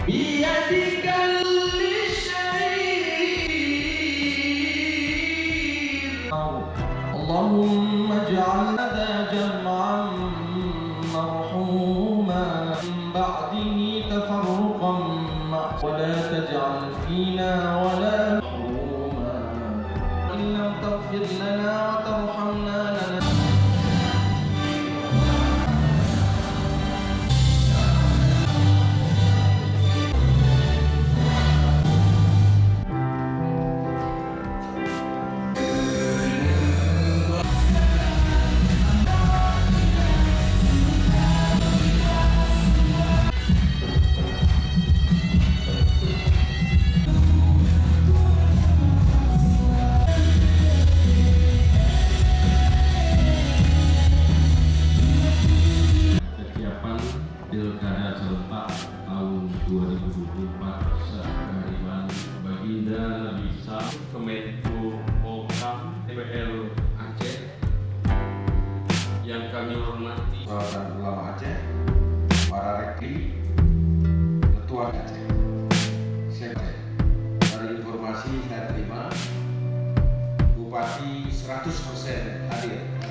بيدك الشيء اللهم اجعل هذا جمعا مرحوما من بعده تفرقا ولا تجعل فينا ولا محروما إن لم تغفر لنا وترحمنا لنا Pilkada serentak tahun 2024 seharian Baginda Bisa Kemenko Polhukam DPR Aceh yang kami hormati Perwakilan Ulama Aceh, para rekti, ketua Aceh, Sekjen. Dari informasi saya terima, Bupati 100% hadir.